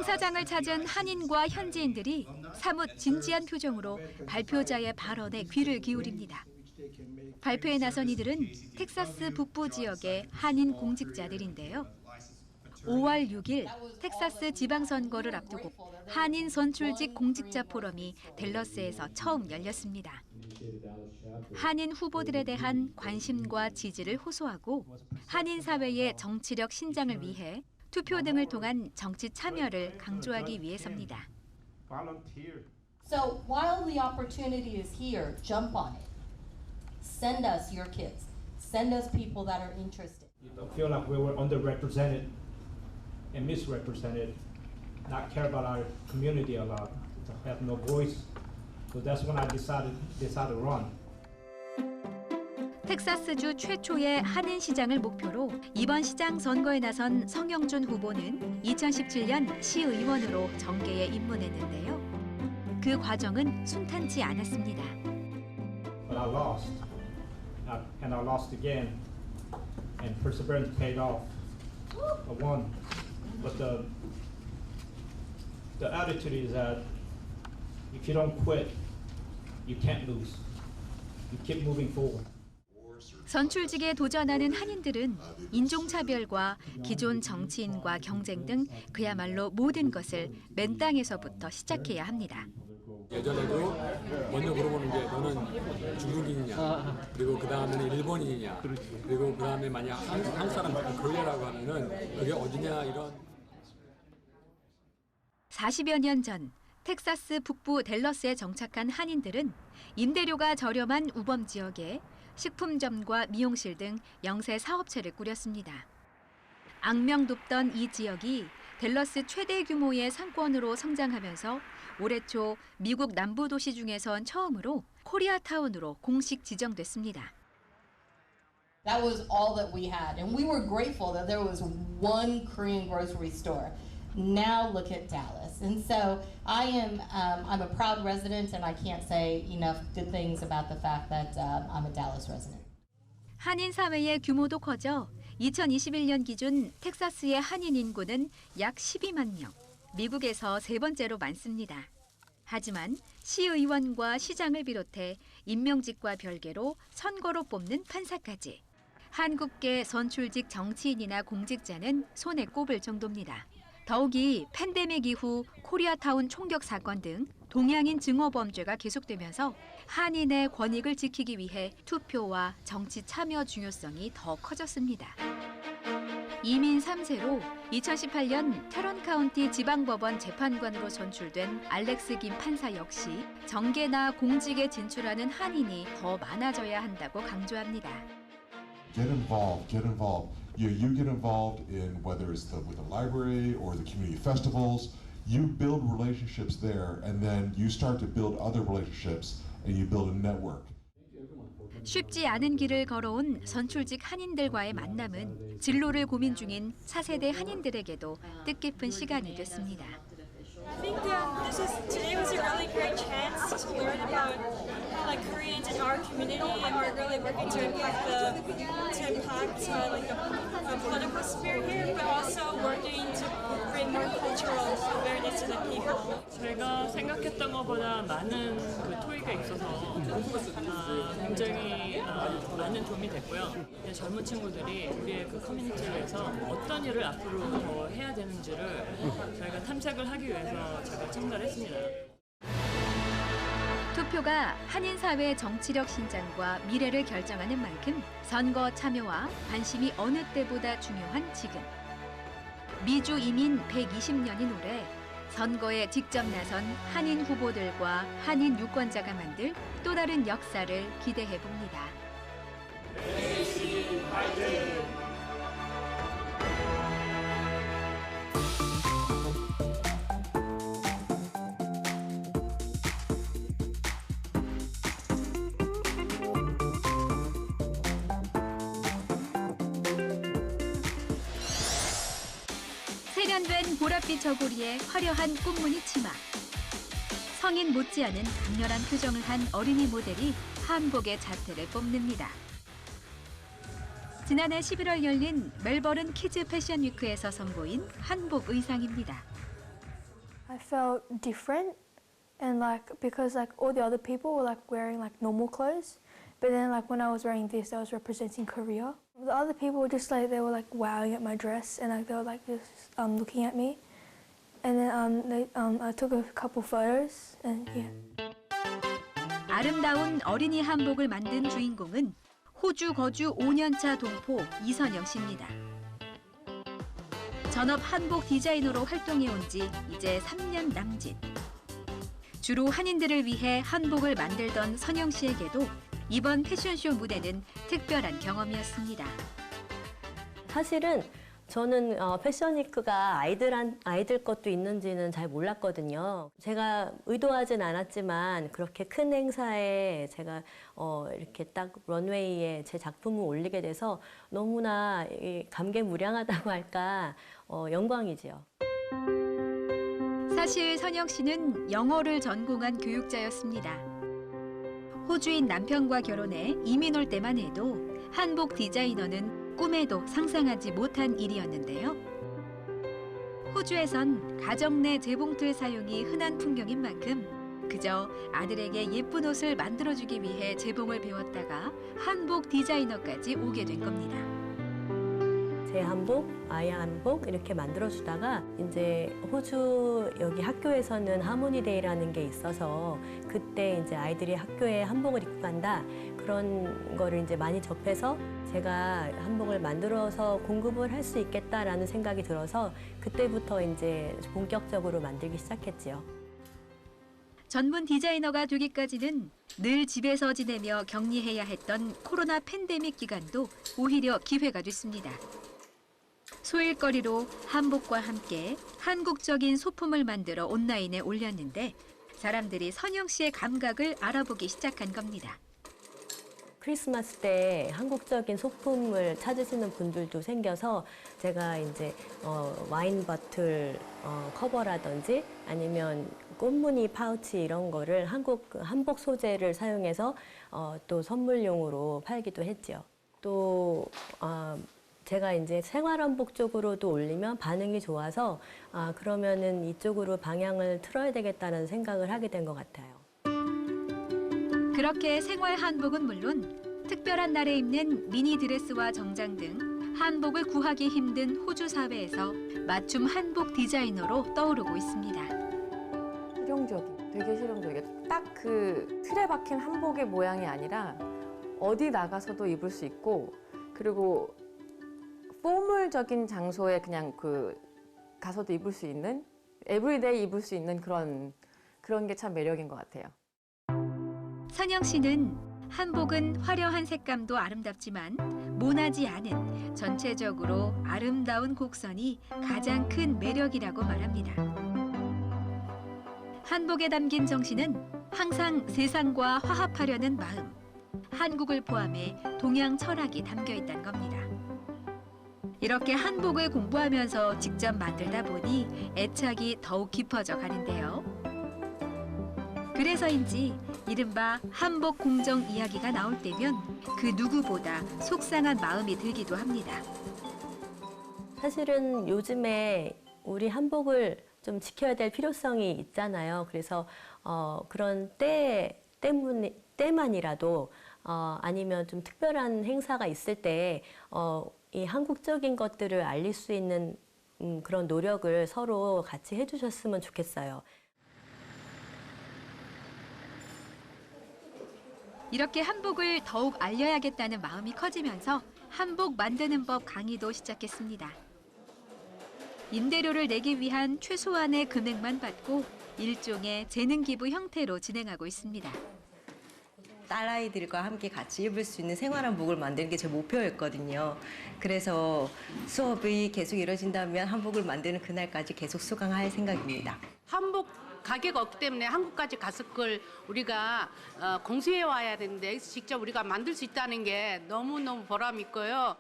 행사장을 찾은 한인과 현지인들이 사뭇 진지한 표정으로 발표자의 발언에 귀를 기울입니다. 발표에 나선 이들은 텍사스 북부 지역의 한인 공직자들인데요. 5월 6일 텍사스 지방선거를 앞두고 한인 선출직 공직자 포럼이 댈러스에서 처음 열렸습니다. 한인 후보들에 대한 관심과 지지를 호소하고 한인 사회의 정치력 신장을 위해 투표 등을 통한 정치 참여를 강조하기 위해서입니다. So while the opportunity is here, jump on it. Send us your kids. Send us people that are interested. I feel like we were underrepresented and misrepresented, not care about our community a lot, have no voice. So that's when I decided to run. 텍사스주 최초의 한인 시장을 목표로 이번 시장 선거에 나선 성영준 후보는 2017년 시의원으로 정계에 입문했는데요. 그 과정은 순탄치 않았습니다. But I lost, and I lost again, and perseverance paid off. I won, but the attitude is that if you don't quit, you can't lose. You keep moving forward. 선출직에 도전하는 한인들은 인종차별과 기존 정치인과 경쟁 등 그야말로 모든 것을 맨 땅에서부터 시작해야 합니다. 예전에도 먼저 물어보는 게 너는 중국인이냐, 그리고 그 다음에는 일본인이냐, 그리고 그 다음에 만약 한국 사람 거리라고 하면은 그게 어디냐 이런. 40여 년 전 텍사스 북부 댈러스에 정착한 한인들은 임대료가 저렴한 우범 지역에 식품점과 미용실 등 영세 사업체를 꾸렸습니다. 악명 돋던 이 지역이 댈러스 최대 규모의 상권으로 성장하면서 올해 초 미국 남부 도시 중에선 처음으로 코리아타운으로 공식 지정됐습니다. That was all that we had, and we were grateful that there was one Korean grocery store. Now look at Dallas, and so I'm a proud resident, and I can't say enough good things about the fact that I'm a Dallas resident. 한인 사회의 규모도 커져 2021년 기준 텍사스의 한인 인구는 약 12만 명, 미국에서 세 번째로 많습니다. 하지만 시의원과 시장을 비롯해 임명직과 별개로 선거로 뽑는 판사까지 한국계 선출직 정치인이나 공직자는 손에 꼽을 정도입니다. 더욱이 팬데믹 이후 코리아타운 총격 사건 등 동양인 증오 범죄가 계속되면서 한인의 권익을 지키기 위해 투표와 정치 참여 중요성이 더 커졌습니다. 이민 3세로 2018년 캐런 카운티 지방법원 재판관으로 선출된 알렉스 김 판사 역시 정계나 공직에 진출하는 한인이 더 많아져야 한다고 강조합니다. Get involved, get involved. You get involved in whether it's with the library or the community festivals. You build relationships there, and then you start to build other relationships, and you build a network. 쉽지 않은 길을 걸어온 선출직 한인들과의 만남은 진로를 고민 중인 4세대 한인들에게도 뜻깊은 시간이 됐습니다. I think today was a really great chance to learn about how Koreans in our community are really working to impact the political spirit here, but also working to bring more cultural awareness to the people. 제가 생각했던 것보다 많은 토의가 있어서 굉장히 많은 도움이 됐고요. 젊은 친구들이 우리의 커뮤니티를 위해서 어떤 일을 앞으로 더 해야 되는지를 저희가 탐색을 하기 위해서 제가 참가를 했습니다. 투표가 한인 사회의 정치력 신장과 미래를 결정하는 만큼 선거 참여와 관심이 어느 때보다 중요한 지금. 미주 이민 120년인 올해 선거에 직접 나선 한인 후보들과 한인 유권자가 만들 또 다른 역사를 기대해 봅니다. 세련된 보랏빛 저고리에 화려한 꽃무늬 치마. 성인 못지않은 강렬한 표정을 한 어린이 모델이 한복의 자태를 뽐냅니다. 지난해 11월 열린 멜버른 키즈 패션 위크에서 선보인 한복 의상입니다. I felt different, and because all the other people were wearing normal clothes, but then when I was wearing this, I was representing Korea. The other people were just they were wowing at my dress, and they were just looking at me, and then I took a couple photos, and yeah. 아름다운 어린이 한복을 만든 주인공은 호주 거주 5년차 동포 이선영 씨입니다. 전업 한복 디자이너로 활동해온 지 이제 3년 남짓. 주로 한인들을 위해 한복을 만들던 선영 씨에게도 이번 패션쇼 무대는 특별한 경험이었습니다. 사실은 저는 패션위크가 아이들 것도 있는지는 잘 몰랐거든요. 제가 의도하진 않았지만 그렇게 큰 행사에 제가 이렇게 딱 런웨이에 제 작품을 올리게 돼서 너무나 감개무량하다고 할까 영광이지요. 사실 선영 씨는 영어를 전공한 교육자였습니다. 호주인 남편과 결혼해 이민 올 때만 해도 한복 디자이너는 꿈에도 상상하지 못한 일이었는데요. 호주에선 가정 내 재봉틀 사용이 흔한 풍경인 만큼 그저 아들에게 예쁜 옷을 만들어주기 위해 재봉을 배웠다가 한복 디자이너까지 오게 된 겁니다. 제 한복, 아이 한복 이렇게 만들어주다가 이제 호주 여기 학교에서는 하모니데이라는 게 있어서 그때 이제 아이들이 학교에 한복을 입고 간다 그런 거를 이제 많이 접해서 제가 한복을 만들어서 공급을 할 수 있겠다라는 생각이 들어서 그때부터 이제 본격적으로 만들기 시작했지요. 전문 디자이너가 되기까지는 늘 집에서 지내며 격리해야 했던 코로나 팬데믹 기간도 오히려 기회가 됐습니다. 소일거리로 한복과 함께 한국적인 소품을 만들어 온라인에 올렸는데 사람들이 선영 씨의 감각을 알아보기 시작한 겁니다. 크리스마스 때 한국적인 소품을 찾으시는 분들도 생겨서 제가 이제 와인 버틀 커버라든지 아니면 꽃무늬 파우치 이런 거를 한복 소재를 사용해서 또 선물용으로 팔기도 했죠. 또 제가 이제 생활한복 쪽으로도 올리면 반응이 좋아서 그러면은 이쪽으로 방향을 틀어야 되겠다는 생각을 하게 된 것 같아요. 그렇게 생활 한복은 물론 특별한 날에 입는 미니 드레스와 정장 등 한복을 구하기 힘든 호주 사회에서 맞춤 한복 디자이너로 떠오르고 있습니다. 실용적인, 되게 실용적이에요. 딱 그 틀에 박힌 한복의 모양이 아니라 어디 나가서도 입을 수 있고 그리고 포멀적인 장소에 그냥 가서도 입을 수 있는 에브리데이 입을 수 있는 그런 게 참 매력인 것 같아요. 선영 씨는 한복은 화려한 색감도 아름답지만 모나지 않은 전체적으로 아름다운 곡선이 가장 큰 매력이라고 말합니다. 한복에 담긴 정신은 항상 세상과 화합하려는 마음, 한국을 포함해 동양 철학이 담겨 있다는 겁니다. 이렇게 한복을 공부하면서 직접 만들다 보니 애착이 더욱 깊어져 가는데요. 그래서인지 이른바 한복 공정 이야기가 나올 때면 그 누구보다 속상한 마음이 들기도 합니다. 사실은 요즘에 우리 한복을 좀 지켜야 될 필요성이 있잖아요. 그래서 그런 때만이라도 아니면 좀 특별한 행사가 있을 때 이 한국적인 것들을 알릴 수 있는 그런 노력을 서로 같이 해주셨으면 좋겠어요. 이렇게 한복을 더욱 알려야겠다는 마음이 커지면서 한복 만드는 법 강의도 시작했습니다. 임대료를 내기 위한 최소한의 금액만 받고 일종의 재능 기부 형태로 진행하고 있습니다. 딸아이들과 함께 같이 입을 수 있는 생활한복을 만드는 게 제 목표였거든요. 그래서 수업이 계속 이뤄진다면 한복을 만드는 그날까지 계속 수강할 생각입니다. 한복 가게가 없기 때문에 한국까지 갔을 걸 우리가 공수해 와야 되는데 직접 우리가 만들 수 있다는 게 너무너무 보람 있고요.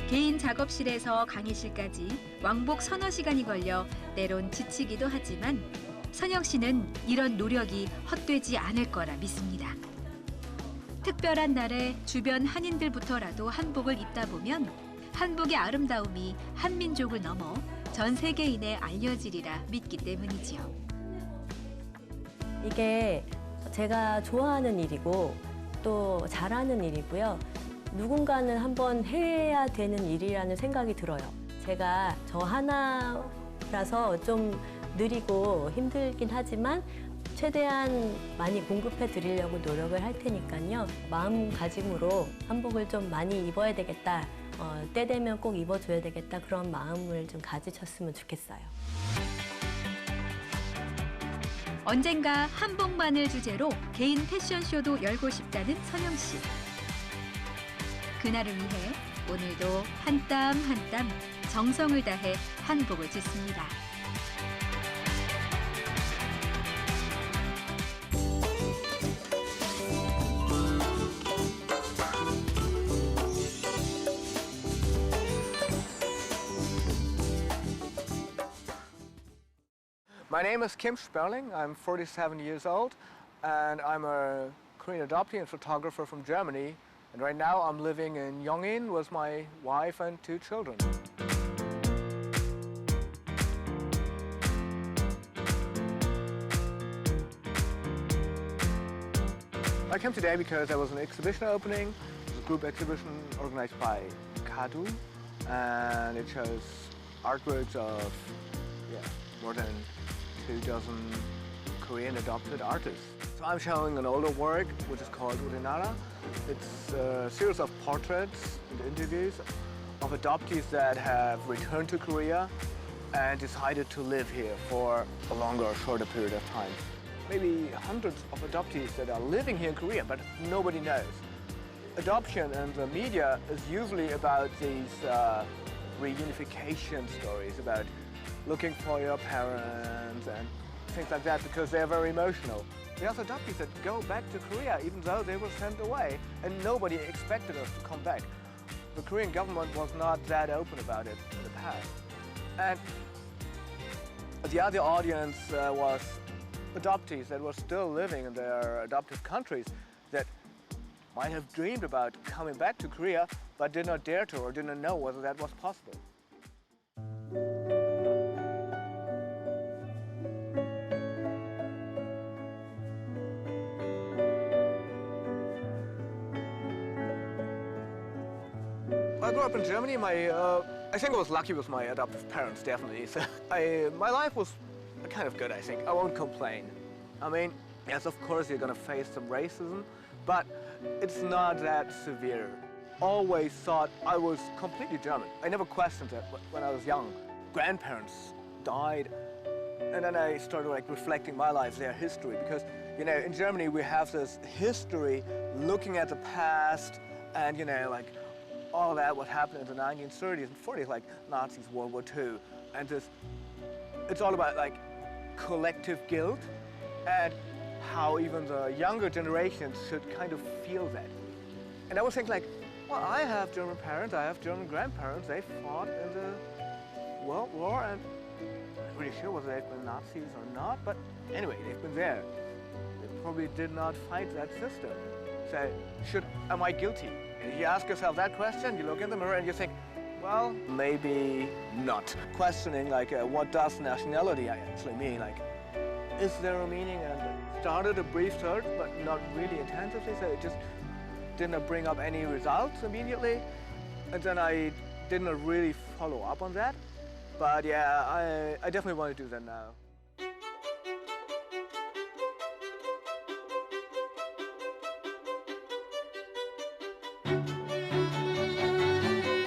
개인 작업실에서 강의실까지 왕복 서너 시간이 걸려 때론 지치기도 하지만 선영 씨는 이런 노력이 헛되지 않을 거라 믿습니다. 특별한 날에 주변 한인들부터라도 한복을 입다 보면 한복의 아름다움이 한민족을 넘어 전 세계인에 알려지리라 믿기 때문이지요. 이게 제가 좋아하는 일이고 또 잘하는 일이고요. 누군가는 한번 해야 되는 일이라는 생각이 들어요. 제가 저 하나라서 좀 느리고 힘들긴 하지만 최대한 많이 공급해 드리려고 노력을 할 테니까요. 마음가짐으로 한복을 좀 많이 입어야 되겠다. 때 되면 꼭 입어줘야 되겠다. 그런 마음을 좀 가지셨으면 좋겠어요. 언젠가 한복만을 주제로 개인 패션쇼도 열고 싶다는 선영 씨. 그날을 위해 오늘도 한 땀 한 땀 정성을 다해 한복을 짓습니다. My name is Kim Sperling. I'm 47 years old, and I'm a Korean adoptee and photographer from Germany. And right now I'm living in Yongin with my wife and 2 children. I came today because there was an exhibition opening. It was a group exhibition organized by Kadu, and it shows artworks of more than 24 Korean adopted artists. So I'm showing an older work which is called Urinara. It's a series of portraits and interviews of adoptees that have returned to Korea and decided to live here for a longer or shorter period of time. Maybe hundreds of adoptees that are living here in Korea, but nobody knows. Adoption and the media is usually about these reunification stories, about looking for your parents and things like that, because they're very emotional. There are adoptees that go back to Korea even though they were sent away, and nobody expected us to come back. The Korean government was not that open about it in the past. And the other audience was adoptees that were still living in their adoptive countries that might have dreamed about coming back to Korea but did not dare to or didn't know whether that was possible. I grew up in Germany. I think I was lucky with my adoptive parents, definitely. So my life was kind of good, I think. I won't complain. I mean, yes, of course you're gonna face some racism, but it's not that severe. Always thought I was completely German. I never questioned it when I was young. Grandparents died, and then I started reflecting my life, their history, because in Germany we have this history looking at the past and all that what happened in the 1930s and 40s, like Nazis, World War II, and it's all about collective guilt and how even the younger generations should kind of feel that. And I was thinking well, I have German parents, I have German grandparents, they fought in the World War, and I'm not really sure whether they've been Nazis or not, but anyway, they've been there. They probably did not fight that system. So, am I guilty? You ask yourself that question, you look in the mirror and you think, well, maybe not. Questioning what does nationality actually mean? Is there a meaning? And started a brief search, but not really intensively, so it just didn't bring up any results immediately. And then I didn't really follow up on that. But yeah, I definitely want to do that now.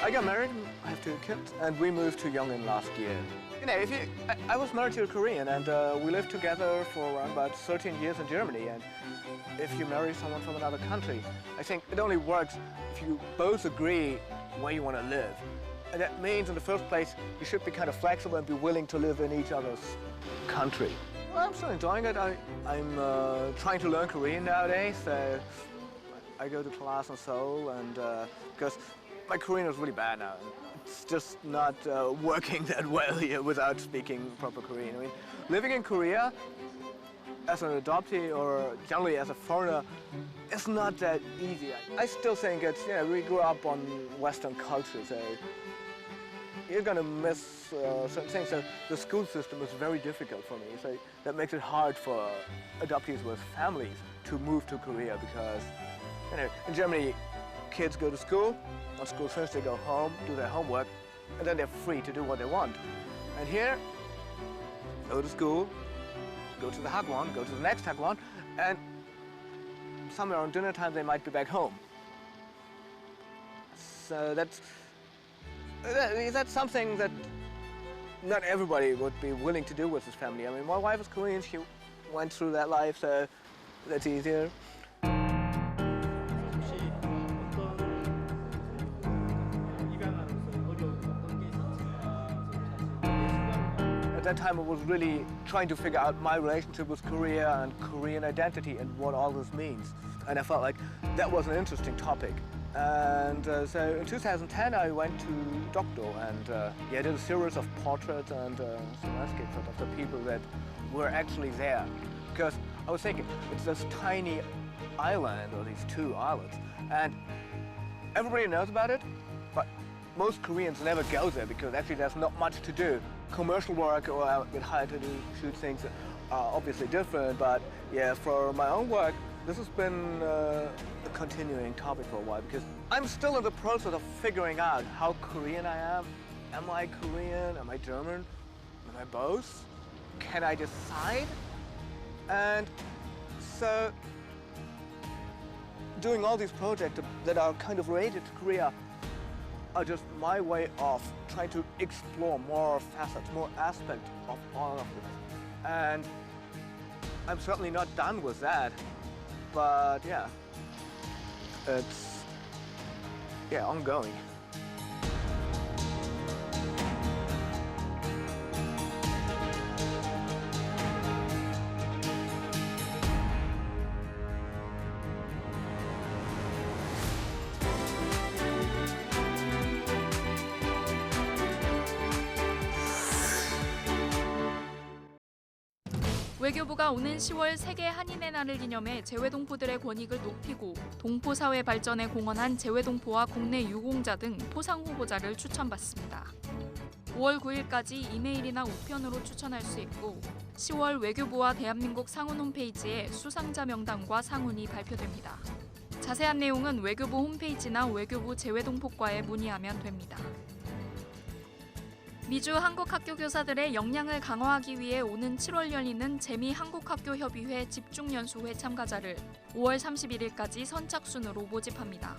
I got married, I have 2 kids, and we moved to Yongin last year. I was married to a Korean, and we lived together for around about 13 years in Germany. And if you marry someone from another country, I think it only works if you both agree where you want to live. And that means, in the first place, you should be kind of flexible and be willing to live in each other's country. Well, I'm still enjoying it. I'm trying to learn Korean nowadays, so I go to class in Seoul, and because my Korean is really bad now. It's just not working that well here without speaking proper Korean. I mean, living in Korea as an adoptee or generally as a foreigner, it's not that easy. I still think it's, we grew up on Western culture, so you're going to miss certain things. So the school system is very difficult for me. So that makes it hard for adoptees with families to move to Korea because, you know, in Germany, kids go to school, on school finished, they go home, do their homework, and then they're free to do what they want. And here, go to school, go to the Hagwon, go to the next Hagwon, and somewhere around dinner time they might be back home. So that's something that not everybody would be willing to do with his family. I mean, my wife is Korean, she went through that life, so that's easier. At that time I was really trying to figure out my relationship with Korea and Korean identity and what all this means. And I felt like that was an interesting topic. And so in 2010 I went to Dokdo and I did a series of portraits and some landscape shots of the people that were actually there. Because I was thinking, it's this tiny island, or these two islands, and everybody knows about it, but most Koreans never go there because actually there's not much to do. Commercial work or get hired to shoot things are obviously different, but yeah, for my own work, this has been a continuing topic for a while because I'm still in the process of figuring out how Korean I am. Am I Korean? Am I German? Am I both? Can I decide? And so doing all these projects that are kind of related to Korea are just my way of trying to explore more facets, more aspects of all of this. And I'm certainly not done with that. But yeah, it's ongoing. 외교부가 오는 10월 세계 한인의 날을 기념해 재외동포들의 권익을 높이고 동포 사회 발전에 공헌한 재외동포와 국내 유공자 등 포상 후보자를 추천받습니다. 5월 9일까지 이메일이나 우편으로 추천할 수 있고 10월 외교부와 대한민국 상훈 홈페이지에 수상자 명단과 상훈이 발표됩니다. 자세한 내용은 외교부 홈페이지나 외교부 재외동포과에 문의하면 됩니다. 미주 한국학교 교사들의 역량을 강화하기 위해 오는 7월 열리는 재미 한국학교협의회 집중연수회 참가자를 5월 31일까지 선착순으로 모집합니다.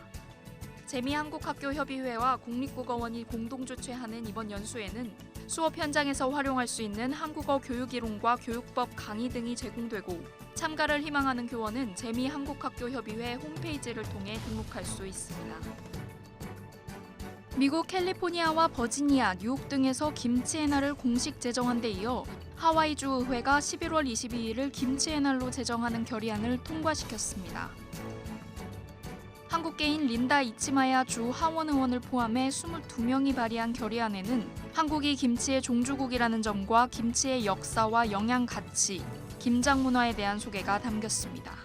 재미 한국학교협의회와 국립국어원이 공동 주최하는 이번 연수회는 수업 현장에서 활용할 수 있는 한국어 교육이론과 교육법 강의 등이 제공되고 참가를 희망하는 교원은 재미 한국학교협의회 홈페이지를 통해 등록할 수 있습니다. 미국 캘리포니아와 버지니아, 뉴욕 등에서 김치의 날을 공식 제정한 데 이어 하와이주 의회가 11월 22일을 김치의 날로 제정하는 결의안을 통과시켰습니다. 한국계인 린다 이치마야 주 하원 의원을 포함해 22명이 발의한 결의안에는 한국이 김치의 종주국이라는 점과 김치의 역사와 영양 가치, 김장 문화에 대한 소개가 담겼습니다.